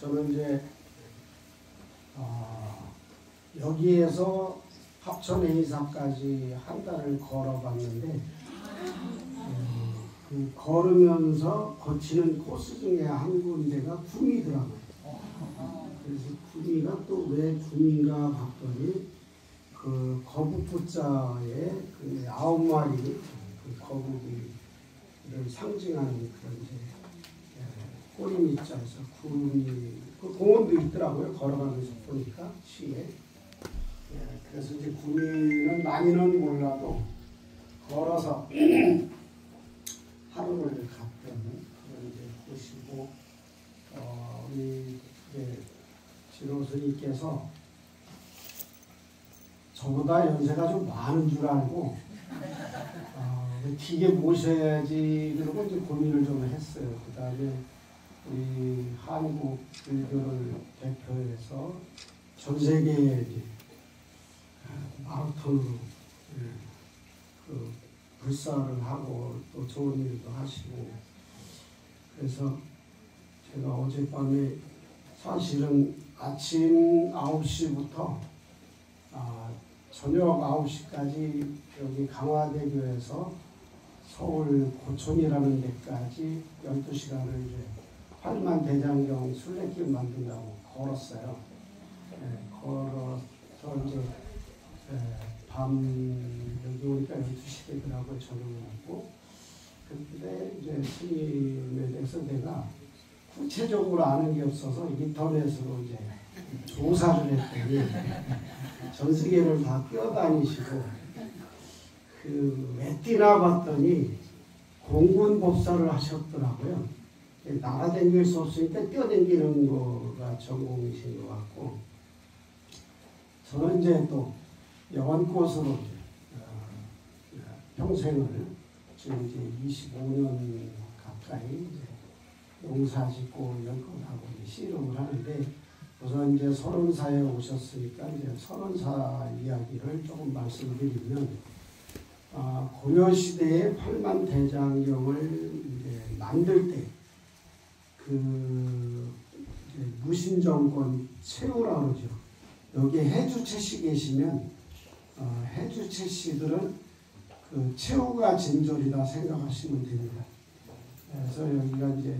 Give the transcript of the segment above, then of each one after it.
저는 이제 여기에서 합천 A사까지 한 달을 걸어봤는데 그 걸으면서 거치는 코스 중에 한 군데가 구미더라고요. 그래서 구미가 또 왜 구미인가 봤더니 그 거북부자에 그 9마리 그 거북이를 상징하는 그런 이제 꼬리밑자에서 구미 그 공원도 있더라고요. 걸어가면서 보니까 시에. 그래서 이제 구미는 많이는 몰라도 걸어서 하루를 갔던 그런 이제 곳이고 우리 지로스님께서 저보다 연세가 좀 많은 줄 알고 기계 모셔야지 그러고 이제 고민을 좀 했어요. 그 다음에 우리 한국 불교를 대표해서 전 세계에 마라톤으로 그 불사를 하고 또 좋은 일도 하시고 그래서 제가 어젯밤에 사실은 아침 9시부터 저녁 9시까지 여기 강화대교에서 서울 고촌이라는 데까지 12시간을 이제 팔만대장경 순례길 만든다고 걸었어요. 걸어서 이제 밤 여기 오니까 12시 되더라고요. 저녁을 먹고. 근데 이제 스님에 대해서 내가 구체적으로 아는 게 없어서 인터넷으로 이제 조사를 했더니 전 세계를 다 뛰어다니시고 그 왜 뛰나 봤더니 공군법사를 하셨더라고요. 날아다닐 수 없으니까 뛰어다니는 거가 전공이신 것 같고 저는 이제 또 영원꽃으로 평생을 지금 이제 25년 가까이 이제 농사짓고 연꽃하고 씨름을 하는데 우선 이제 선원사에 오셨으니까 이제 선원사 이야기를 조금 말씀드리면 고려 시대의 팔만대장경을 이제 만들 때 그 무신정권 최후라 그러죠. 여기 해주채씨 계시면 해주채씨들은 그 최후가 진졸이다 생각하시면 됩니다. 그래서 여기가 이제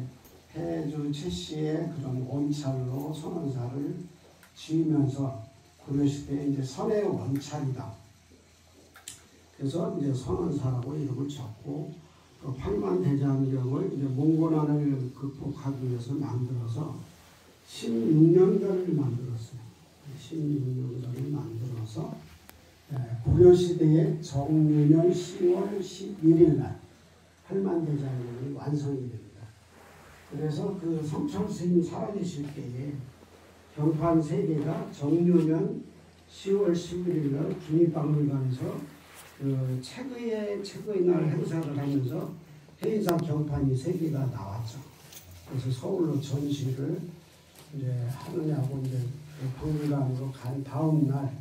해주채씨의 그런 원찰로 선원사를 지으면서 고려시대에 이제 선의 원찰이다. 그래서 이제 선원사라고 이름을 적고 또 팔만대장경을 이제 몽고난을 극복하기 위해서 만들어서 16년간을 만들었어요. 16년간을 만들어서 고려시대의 정유년 10월 11일 날 팔만대장경이 완성이 됩니다. 그래서 그 성철 스님 살아계실 때에 경판 3개가 정유년 10월 11일 날 국립박물관에서 그 최고의 날 행사를 하면서 해인사 경판이 3개가 나왔죠. 그래서 서울로 전시를 이제 하느냐고 이제 그 박물관으로 간 다음 날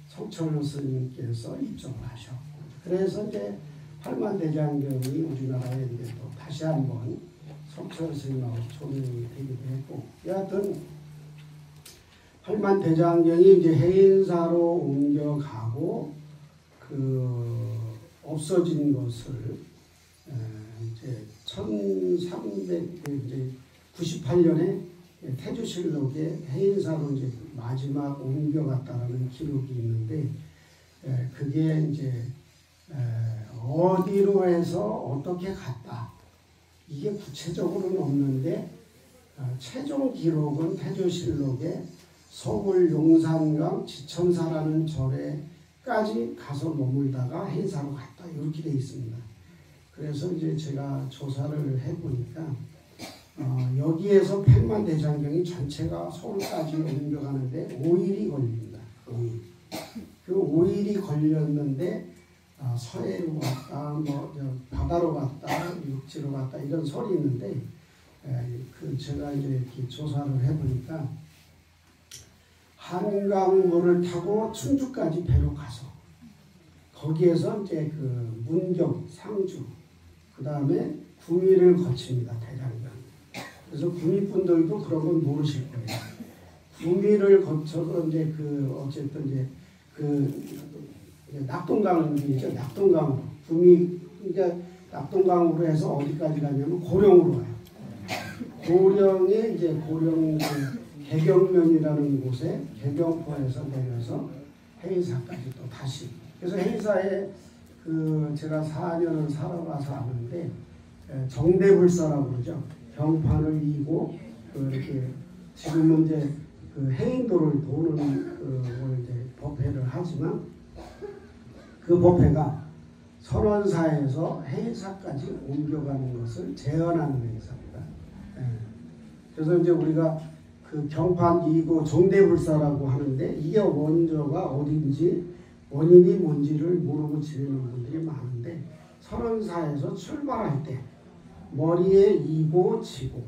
성철 스님께서 입성을 하셨고 그래서 이제 팔만대장경이 우리나라에 이제 또 다시 한번 성철 스님하고 조명이 되기도 했고 여하튼 팔만대장경이 이제 해인사로 옮겨가고 그 없어진 것을 이제 1398년에 태조실록에 해인사로 이제 마지막 옮겨갔다라는 기록이 있는데 그게 이제 어디로 해서 어떻게 갔다 이게 구체적으로는 없는데 최종 기록은 태조실록에 서울 용산강 지천사라는 절에까지 가서 머물다가 해인사로 갔다 이렇게 되어 있습니다. 그래서 이제 제가 조사를 해보니까 여기에서 팔만대장경이 전체가 서울까지 옮겨가는데 5일이 걸립니다. 5일. 그 5일이 걸렸는데 서해로 갔다, 뭐 바다로 갔다, 육지로 갔다 이런 설이 있는데 그 제가 이제 이렇게 조사를 해보니까 한강물을 타고 충주까지 배로 가서 거기에서 이제 그 문경, 상주, 그 다음에 구미를 거칩니다. 대장경. 그래서 구미분들도 그런 건 모르실 거예요. 구미를 거쳐서 이제 어쨌든 이제 낙동강이죠. 낙동강. 구미, 그러니까 낙동강으로 해서 어디까지 가냐면 고령으로 가요. 고령에 이제 고령 개경면이라는 곳에 개경포에서 내려서 해의사까지 또 다시. 그래서 해의사에 제가 4년을 살아봐서 아는데 정대불사라고 그러죠. 경판을 이고 이렇게 지금은 이제 해인도를 도는 걸 이제 법회를 하지만 그 법회가 선원사에서 해의사까지 옮겨가는 것을 제언하는 행사입니다. 그래서 이제 우리가 경판 이고 정대불사라고 하는데 이게 원조가 어딘지 원인이 뭔지를 모르고 지내는 분들이 많은데 선원사에서 출발할 때 머리에 이고 지고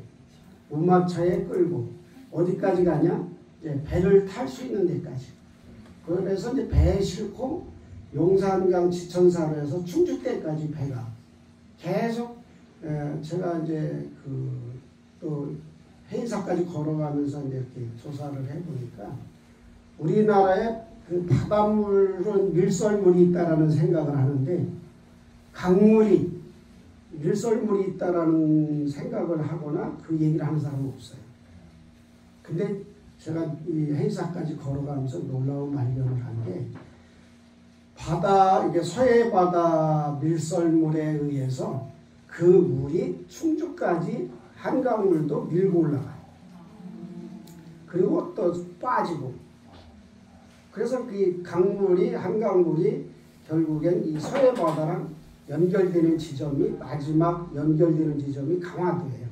우마차에 끌고 어디까지 가냐? 이제 배를 탈 수 있는 데까지. 그래서 이제 배에 싣고 용산강 지천사로 해서 충주대까지 배가 계속 제가 이제 또 해의사까지 걸어가면서 이제 이렇게 조사를 해보니까 우리나라에 바닷물은 밀설물이 있다라는 생각을 하는데 강물이 밀설물이 있다라는 생각을 하거나 그 얘기를 하는 사람은 없어요. 근데 제가 이 해의사까지 걸어가면서 놀라운 발견을 한 게 이게 서해 바다 밀설물에 의해서 그 물이 충주까지 한강물도 밀고 올라가요. 그리고 또 빠지고. 그래서 그 한강물이 결국엔 이 서해 바다랑 연결되는 지점이 마지막 연결되는 지점이 강화도예요.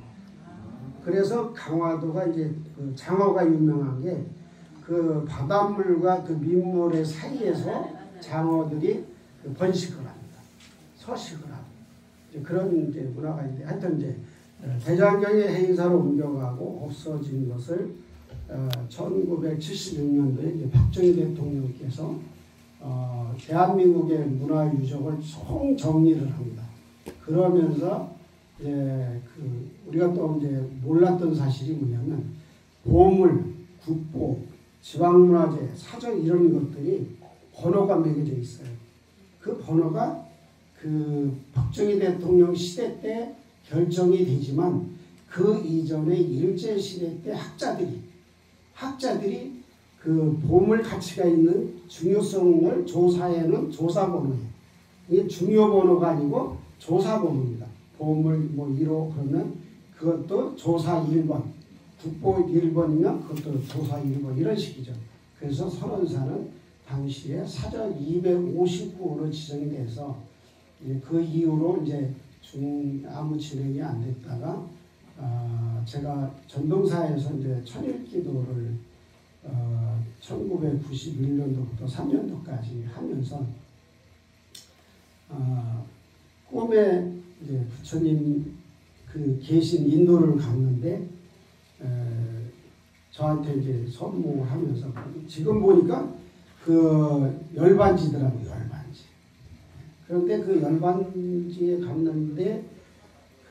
그래서 강화도가 이제 장어가 유명한 게 바닷물과 민물의 사이에서 장어들이 번식을 합니다. 서식을 합니다. 그런 이제 문화가 있는데 하여튼 이제 대장경의 해인사로 옮겨가고 없어진 것을 1976년도에 이제 박정희 대통령께서 대한민국의 문화유적을 총 정리를 합니다. 그러면서 이제 우리가 또 이제 몰랐던 사실이 뭐냐면 보물, 국보, 지방문화재, 사전 이런 것들이 번호가 매겨져 있어요. 그 번호가 박정희 대통령 시대 때 결정이 되지만 그 이전에 일제시대 때 학자들이 그 보물 가치가 있는 중요성을 조사해놓은 조사번호예요. 이게 중요번호가 아니고 조사번호입니다. 보물 1호 그러면 그것도 조사 1번, 국보 1번이면 그것도 조사 1번 이런 식이죠. 그래서 선원사는 당시에 사전 259호로 지정이 돼서 그 이후로 이제 아무 진행이 안 됐다가 제가 전동사에서 이제 천일기도를 1991년도부터 3년도까지 하면서 꿈에 이제 부처님 계신 인도를 갔는데 저한테 이제 선무하면서 지금 보니까 열반지더라고요. 열반지. 그런데 열반지에 갔는데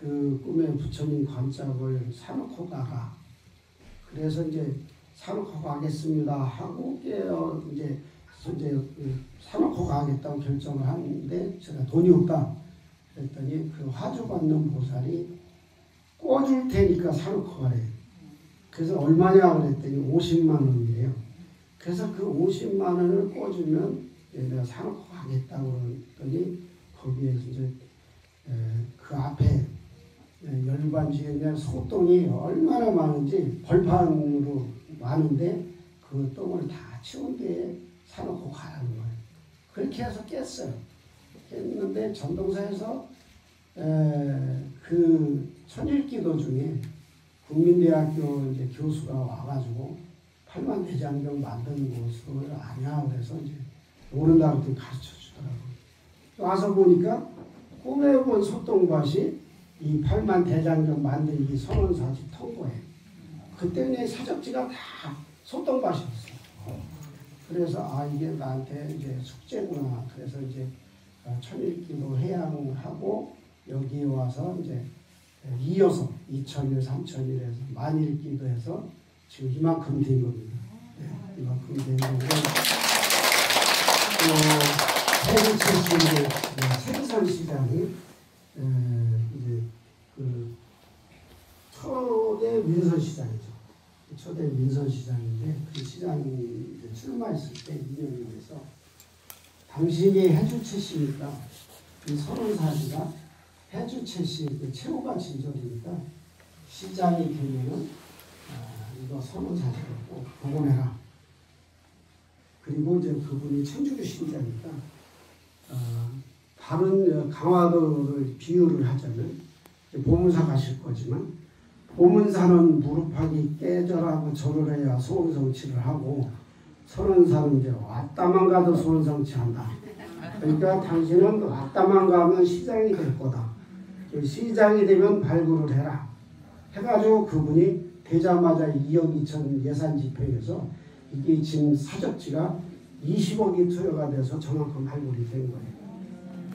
꿈에 부처님 관짝을 사놓고 가라. 그래서 이제 사놓고 가겠습니다 하고 이제 사놓고 가겠다고 결정을 하는데 제가 돈이 없다. 그랬더니 화주 받는 보살이 꿔줄 테니까 사놓고 가래. 그래서 얼마냐 그랬더니 50만 원이래요. 그래서 50만 원을 꿔주면 내가 사놓고 가겠다고 그랬더니 거기에서 이제 그 앞에 열반지에 그냥 소똥이 얼마나 많은지 벌판으로 많은데 그 똥을 다 치운 데에 사놓고 가라는 거예요. 그렇게 해서 깼어요. 깼는데 전동사에서 천일기도 중에 국민대학교 이제 교수가 와가지고 8만 대장경 만든 곳을 아냐 그래서 이제 모른다고 가르쳐 주더라고요. 와서 보니까 꿈에 본 소똥밭이 이 8만 대장경 만든 이 선원사지 통고예요. 그때는 사적지가 다 소똥밭이었어요. 그래서 이게 나한테 이제 숙제구나. 그래서 이제 천일기도 해양하고 여기 와서 이제 이어서 2,000일, 3,000일에서 만일 기도해서 지금 이만큼 된 겁니다. 네, 이만큼 된 거고 해외 출신의 생선 시장이 이제 그 초대 민선 시장이죠. 초대 민선 시장인데 그 시장이 이제 출마했을 때 인연에서 당신이 해주채 씨니까 이 선원사시가 해주채 씨 그 최후가 진절이니까 시장이 되면은 이거 선원사시를 꼭 복원해라. 그리고 이제 그분이 청주교 신자니까 다른 강화도를 비유를 하자면 보문사 가실 거지만 보문사는 무릎하기 깨절하고 절을 해야 소원성취를 하고 선원사는 이제 왔다만 가도 소원성취한다. 그러니까 당신은 왔다만 가면 시장이 될 거다. 시장이 되면 발굴을 해라. 해가지고 그분이 되자마자 2억 2천 예산 집행해서 이게 지금 사적지가 20억이 투여가 돼서 저만큼 발굴이 된 거예요.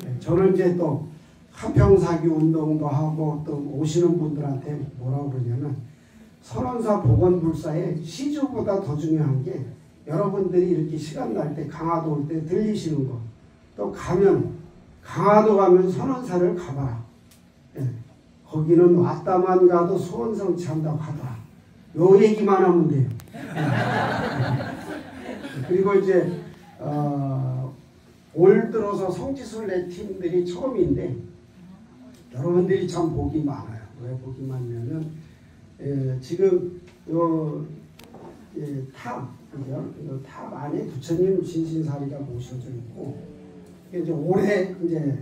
네, 저는 이제 또 한평사기 운동도 하고 또 오시는 분들한테 뭐라고 그러냐면 선원사 보건불사의 시주보다 더 중요한 게 여러분들이 이렇게 시간 날 때 강화도 올 때 들리시는 거 또 가면 강화도 가면 선원사를 가봐라. 네, 거기는 왔다만 가도 소원성취한다고 하더라. 요 얘기만 하면 돼요. 그리고 이제 올 들어서 성지순례 팀들이 처음인데 여러분들이 참 복이 많아요. 왜 복이 많냐면 지금 탑, 그죠? 탑 안에 부처님 진신사리가 모셔져 있고 이제 올해 이제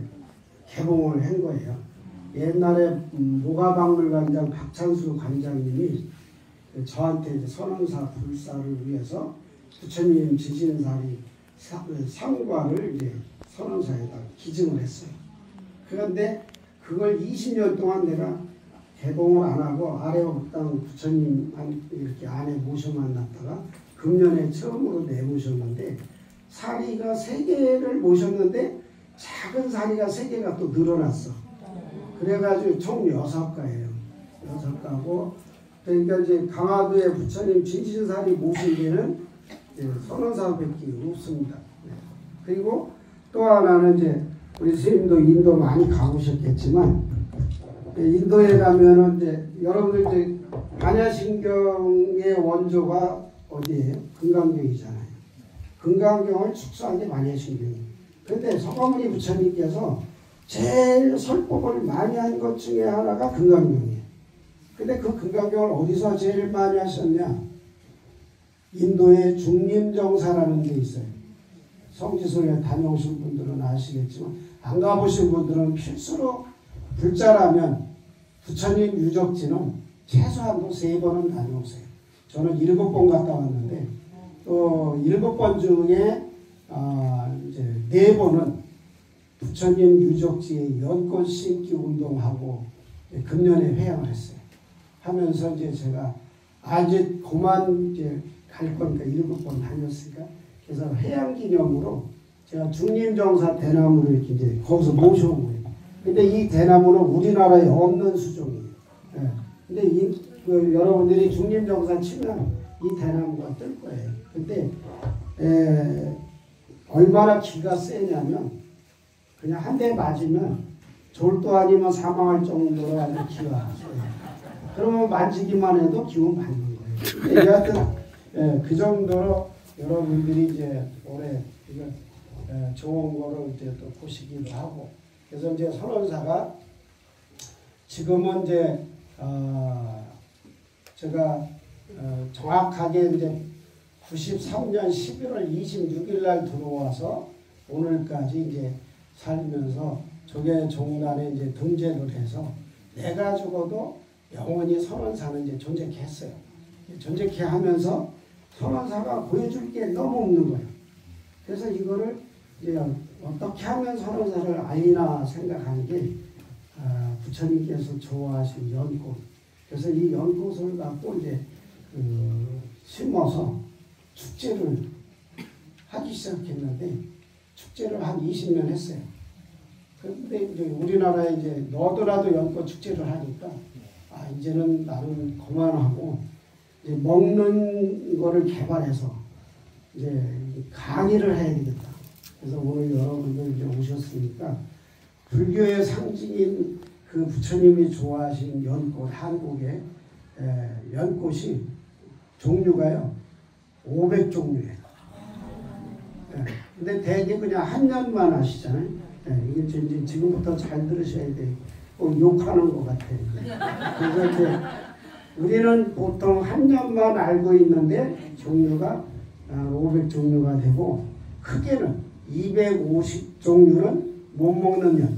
개봉을 한 거예요. 옛날에 모가박물관장 박찬수 관장님이 저한테 이제 선원사 불사를 위해서 부처님 진신사리 상과를 이제 선원사에다 기증을 했어요. 그런데 그걸 20년 동안 내가 개봉을 안 하고 아래옥당 부처님 이렇게 안에 모셔만 놨다가 금년에 처음으로 내모셨는데 사리가 3개를 모셨는데 작은 사리가 3개가 또 늘어났어. 그래가지고 총 6가예요. 6가고 그러니까 이제 강화도에 부처님 진신사리 모신 데는 선원사밖에 없습니다. 그리고 또 하나는 이제 우리 스님도 인도 많이 가보셨겠지만 인도에 가면은 이제 여러분들 이제 반야신경의 원조가 어디예요? 금강경이잖아요. 금강경을 축소한 게 반야신경이에요. 그런데 서가모니 부처님께서 제일 설법을 많이 한 것 중에 하나가 금강경이에요. 근데 그 금강경을 어디서 제일 많이 하셨냐? 인도의 중림정사라는 게 있어요. 성지순례 다녀오신 분들은 아시겠지만 안 가보신 분들은 필수로 불자라면 부처님 유적지는 최소한도 3번은 다녀오세요. 저는 7번 갔다 왔는데 또 7번 중에 이제 4번은 부처님 유적지에 연꽃 심기 운동하고 금년에 회양을 했어요. 하면서 이제 제가 이제 그만 이제 갈 거니까 7번 다녔으니까 그래서 회양 기념으로 제가 중림정사 대나무를 이렇게 이제 거기서 모셔온 거예요. 근데 이 대나무는 우리나라에 없는 수종이에요. 예. 근데 여러분들이 중림정사 치면 이 대나무가 뜰 거예요. 근데 얼마나 기가 세냐면 그냥 한 대 맞으면 졸도 아니면 사망할 정도로 아주 기가 세요. 그러면 만지기만 해도 기운 받는 거예요. 여하튼 그 정도로 여러분들이 이제 올해 이거 좋은 거를 이제 또 보시기도 하고 그래서 이제 선원사가 지금은 이제 제가 정확하게 이제 93년 11월 26일 날 들어와서 오늘까지 이제 살면서 조계종단에 이제 등재를 해서 내가 죽어도 영원히 선원사는 이제 존재케 했어요. 존재케 하면서 선원사가 보여줄 게 너무 없는 거예요. 그래서 이거를 이제 어떻게 하면 선원사를 알리나 생각하는 게 부처님께서 좋아하신 연꽃. 그래서 이 연꽃을 갖고 이제 심어서 축제를 하기 시작했는데 축제를 한 20년 했어요. 그런데 이제 우리나라에 이제 너도나도 연꽃 축제를 하니까 이제는 나는 그만하고 이제 먹는 거를 개발해서 이제 강의를 해야 되겠다. 그래서 오늘 여러분들 이제 오셨으니까 불교의 상징인 그 부처님이 좋아하신 연꽃, 한국의 연꽃이 종류가요 500종류예요. 근데 대개 그냥 한 년만 하시잖아요. 이게 이제 지금부터 잘 들으셔야 돼요. 욕하는 것 같아요. 그래서 이제 우리는 보통 한 년만 알고 있는데 종류가 500종류가 되고 크게는 250종류는 못 먹는 년,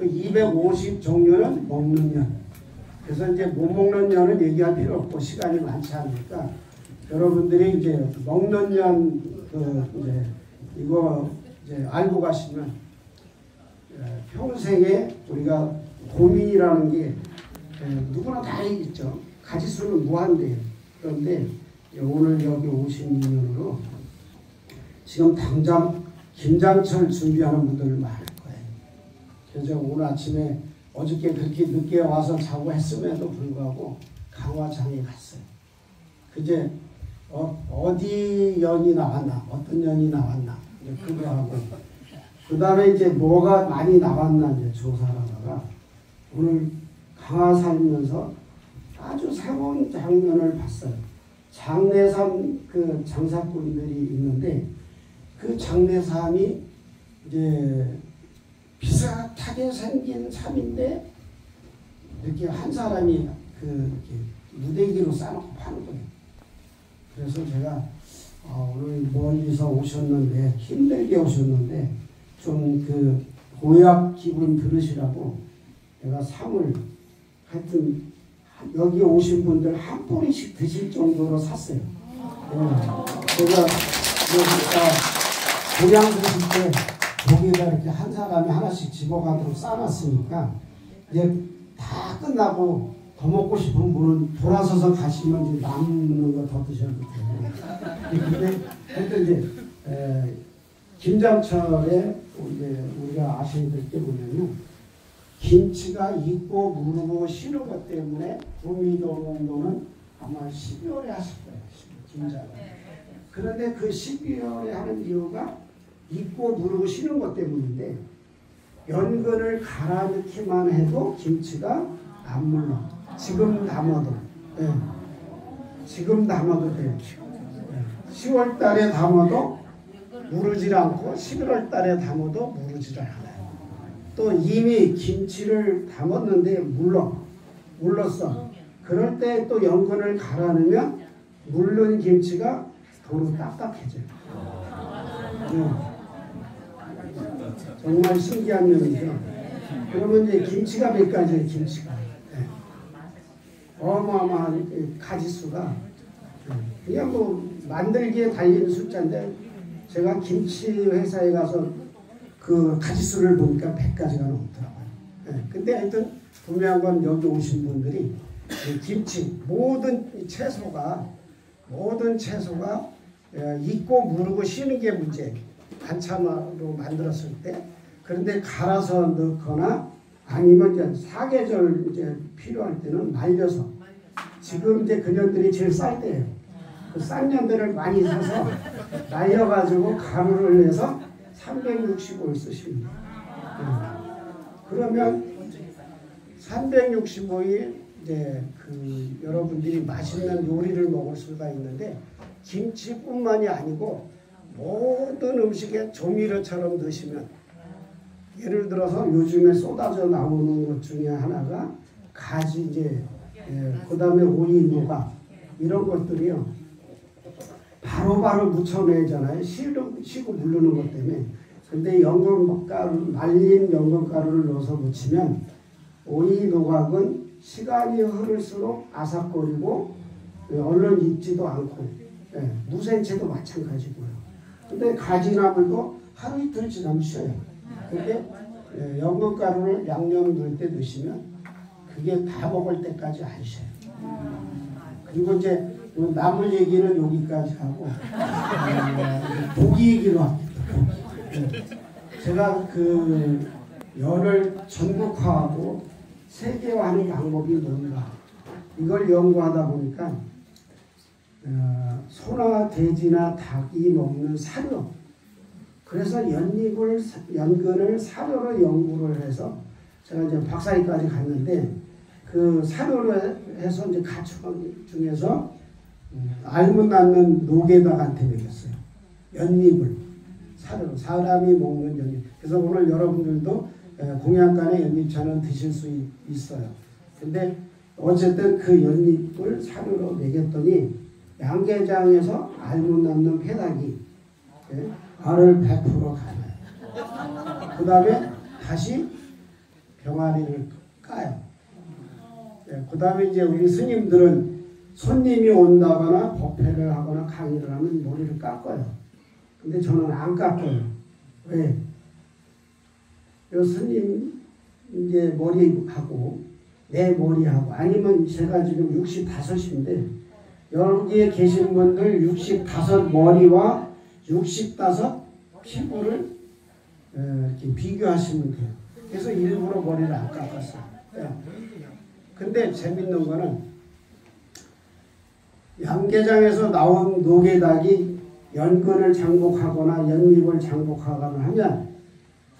250종류는 먹는 년. 그래서 이제 못 먹는 년은 얘기할 필요 없고 시간이 많지 않으니까 여러분들이 이제 먹는 년 이제 이거 이제 알고 가시면 평생에 우리가 고민이라는 게 누구나 다 있죠. 가지수는 무한대요. 그런데 오늘 여기 오신 인연으로 지금 당장 김장철 준비하는 분들 많을 거예요. 그래서 오늘 아침에 어저께 그렇게 늦게 와서 자고 했음에도 불구하고 강화장에 갔어요. 그제 어디 연이 나왔나, 어떤 연이 나왔나 이제 그거 하고 그 다음에 이제 뭐가 많이 나왔나 이제 조사하다가 오늘 강화 살면서 아주 새로운 장면을 봤어요. 장례삼 그 장사꾼들이 있는데 그 장례삼이 이제 비슷하게 생긴 삼인데 이렇게 한 사람이 이렇게 무대기로 싸놓고 파는 거예요. 그래서 제가 오늘 멀리서 오셨는데 힘들게 오셨는데 좀 그 고약 기분 들으시라고 내가 삼을 하여튼 여기 오신 분들 한 뿌리씩 드실 정도로 샀어요. 제가 고향 드실 때 거기다 이렇게 한 사람이 하나씩 집어가도록 싸놨으니까 이제 다 끝나고 더 먹고 싶은 분은 돌아서서 가시면 이제 남는 거 더 드셔도 돼요. 근데 하여튼 이제 김장철에 이제 우리가 아셔야 될 게 뭐냐면 김치가 익고 무르고 시는 것 때문에 구미도농도는 아마 12월에 하실 거예요. 김장을. 그런데 그 12월에 하는 이유가 익고 무르고 시는 것 때문인데 연근을 갈아 넣기만 해도 김치가 안 물러. 지금 담아도 지금 담아도 돼요. 10월 달에 담아도 무르질 않고 11월 달에 담아도 무르질 않아요. 또 이미 김치를 담았는데 물렀어. 그럴 때 또 연근을 갈아 넣으면 물른 김치가 도로 딱딱해져요. 정말 신기한 면이죠. 그러면 이제 김치가 몇 가지예요. 김치가 어마어마한 가지수가 그냥 뭐 만들기에 달린 숫자인데 제가 김치 회사에 가서 그 가지수를 보니까 100가지가 넘더라고요. 근데 하여튼 분명한 건 여기 오신 분들이 김치 모든 채소가 익고 무르고 쉬는 게 문제예요. 반찬으로 만들었을 때. 그런데 갈아서 넣거나 아니면 이제 사계절 이제 필요할 때는 말려서 지금 이제 그년들이 제일 쌀 때예요. 그 싼 년들을 많이 사서 말려가지고 가루를 내서 365일 쓰시면 돼요. 그러면 365일 이제 그 여러분들이 맛있는 요리를 먹을 수가 있는데 김치뿐만이 아니고 모든 음식에 조미료처럼 넣으시면 예를 들어서 요즘에 쏟아져 나오는 것 중에 하나가 가지 이제 그 다음에 오이, 누각 이런 것들이요 바로바로 묻혀내잖아요. 쉬고 물르는 것 때문에. 근데 연근가루 말린 연근가루를 넣어서 묻히면 오이, 누각은 시간이 흐를수록 아삭거리고 얼른 익지도 않고 무생채도 마찬가지고요. 근데 가지나물도 하루 이틀 지나면 쉬어요. 근데 연근가루를 양념 넣을 때 넣으시면 그게 다 먹을 때까지 안 쉬어요. 그리고 이제 나물 얘기는 여기까지 하고 고기 얘기로 합니다. 제가 그 연을 전국화하고 세계화하는 방법이 뭔가 이걸 연구하다 보니까 소나 돼지나 닭이 먹는 사료, 그래서 연근을 사료로 연구를 해서 제가 이제 박사학위까지 갔는데 그 사료로 해서 이제 가축 중에서 알못 낳는 노개닭한테 먹였어요. 연잎을 사료로 사람이 먹는 연잎. 그래서 오늘 여러분들도 공양간의 연잎차는 드실 수 있어요. 근데 어쨌든 그 연잎을 사료로 먹였더니 양계장에서 알못 낳는 폐닭이 알을 100% 가나요. 그 다음에 다시 병아리를 까요. 그 다음에 이제 우리 스님들은 손님이 온다거나 법회를 하거나 강의를 하면 머리를 깎아요. 근데 저는 안 깎아요. 왜? 요 스님 이제 머리하고 내 머리하고 아니면 제가 지금 65인데 여기에 계신 분들 65 머리와 65 피부를 이렇게 비교하시면 돼요. 그래서 일부러 머리를 안 깎았어요. 근데 재밌는 거는 양계장에서 나온 노개닭이 연근을 장복하거나 연잎을 장복하거나 하면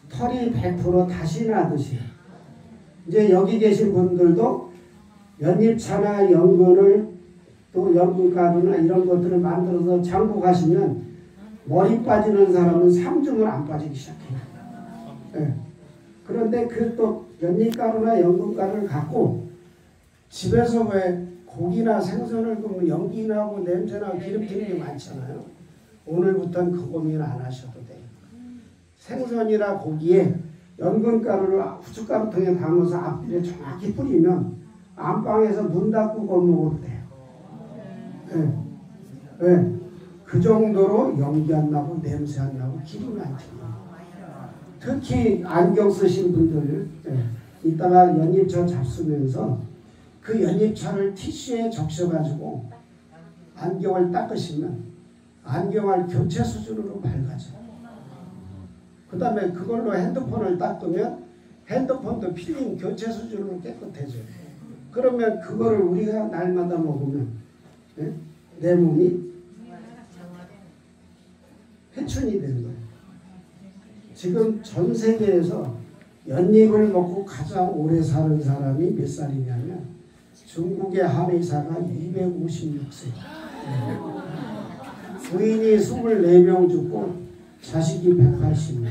털이 100% 다시 나듯이 이제 여기 계신 분들도 연잎차나 연근을 또 연근가루나 이런 것들을 만들어서 장복하시면 머리 빠지는 사람은 3중을 안 빠지기 시작해요. 네. 그런데 그 또 연잎가루나 연근가루를 갖고 집에서 왜 고기나 생선을 굽으면 연기 나고 냄새 나고 기름 튀는 게 많잖아요. 오늘부터는 그 고민 안 하셔도 돼요. 생선이나 고기에 연근가루를 후춧가루통에 담아서 앞뒤에 정확히 뿌리면 안방에서 문 닫고 먹어도 돼요. 네. 네. 그 정도로 연기 안 나고 냄새 안 나고 기름이 안 튀어요. 특히 안경 쓰신 분들 이따가 연잎차 잡수면서 그 연잎차를 티슈에 적셔가지고 안경을 닦으시면 안경알 교체 수준으로 밝아져요. 그 다음에 그걸로 핸드폰을 닦으면 핸드폰도 필름 교체 수준으로 깨끗해져요. 그러면 그거를 우리가 날마다 먹으면 내 몸이 회춘이 되는 거예요. 지금 전 세계에서 연잎을 먹고 가장 오래 사는 사람이 몇 살이냐면 중국의 한의사가 256세. 부인이 24명 죽고 자식이 180명.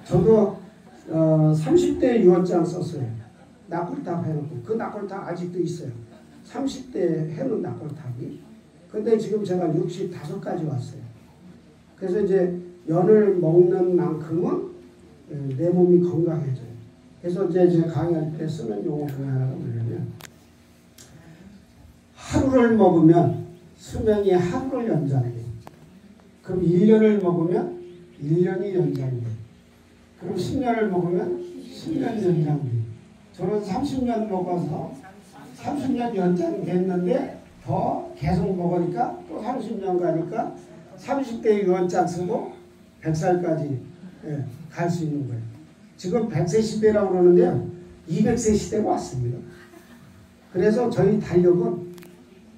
저도 30대 유언장 썼어요. 낙골탑 해놓고. 그 낙골탑 아직도 있어요. 30대 해놓은 낙골탑이. 근데 지금 제가 65까지 왔어요. 그래서 이제 연을 먹는 만큼은 내 몸이 건강해져요. 그래서 이제 제가 강의할 때 쓰는 용어 중에 하나가 뭐냐면 하루를 먹으면 수명이 하루를 연장돼요. 그럼 1년을 먹으면 1년이 연장돼요. 그럼 10년을 먹으면 10년이 연장돼요. 저는 30년 먹어서 30년 연장됐는데 더 계속 먹으니까 또 30년 가니까 30대 유언장 쓰고 100살까지 갈 수 있는 거예요. 지금 100세 시대라고 그러는데요. 200세 시대가 왔습니다. 그래서 저희 달력은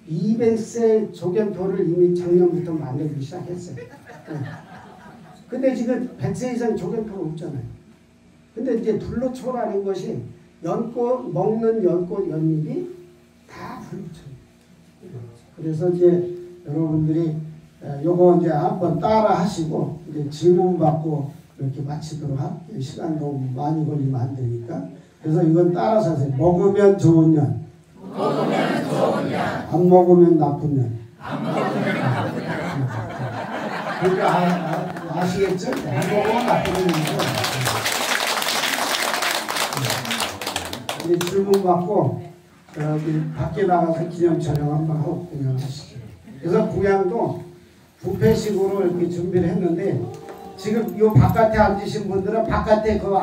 200세 조견토를 이미 작년부터 만들기 시작했어요. 근데 지금 100세 이상 조견토가 없잖아요. 근데 이제 불로초라는 것이 연꽃, 먹는 연꽃, 연잎이 다 불로초예요. 그래서 이제 여러분들이 요거 이제 한번 따라 하시고 이제 질문 받고 이렇게 마치도록 할게요. 시간 너무 많이 걸리면 안 되니까. 그래서 이건 따라서 하세요. 먹으면 좋은 년. 먹으면 좋은 년. 안 먹으면 나쁜 년. 안 먹으면 나쁜 년. 그러니까 아시겠죠? 안 먹으면 나쁜 년이죠. 이제 질문 받고 저기 밖에 나가서 기념 촬영 한번 하고 공연하시죠. 그래서 공연도 부패식으로 이렇게 준비를 했는데 지금 이 바깥에 앉으신 분들은 바깥에 그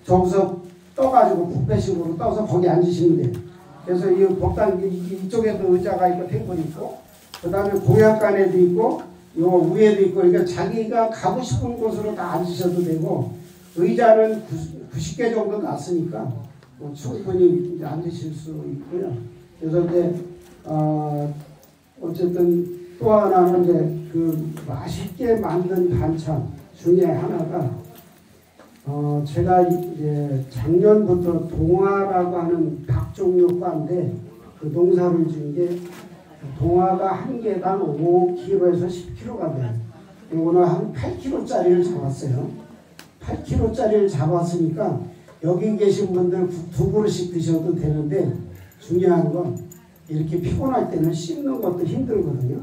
저기서 떠가지고 부패식으로 떠서 거기 앉으시면 돼요. 그래서 이 복당 이쪽에도 의자가 있고 테이블이 있고 그 다음에 공약관에도 있고 요 위에도 있고 그러니까 자기가 가고 싶은 곳으로 다 앉으셔도 되고 의자는 90개 정도 났으니까 충분히 이제 앉으실 수 있고요. 그래서 이제 어쨌든 또 하나는 이제 그 맛있게 만든 반찬 중에 하나가 제가 이제 작년부터 동화라고 하는 닭 종류 과인데 그 농사를 지은 게 동화가 한 개당 5kg에서 10kg가 돼요. 오늘 한 8kg짜리를 잡았어요. 8kg짜리를 잡았으니까 여기 계신 분들 두 그릇씩 드셔도 되는데 중요한 건 이렇게 피곤할 때는 씹는 것도 힘들거든요.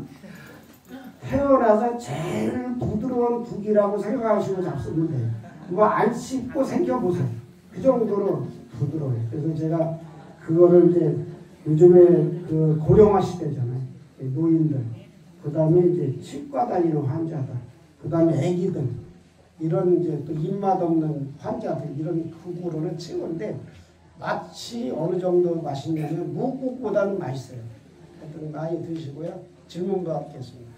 태어나서 제일 부드러운 국이라고 생각하시고 잡수면 돼요. 뭐 안 씹고 생겨보세요. 그 정도로 부드러워요. 그래서 제가 그거를 이제 요즘에 그 고령화 시대잖아요. 노인들, 그 다음에 이제 치과 다니는 환자들, 그 다음에 애기들, 이런 이제 또 입맛 없는 환자들, 이런 국으로는 최고인데 맛이 어느 정도 맛있냐면 무국보다는 맛있어요. 하여튼 많이 드시고요. 질문 받겠습니다.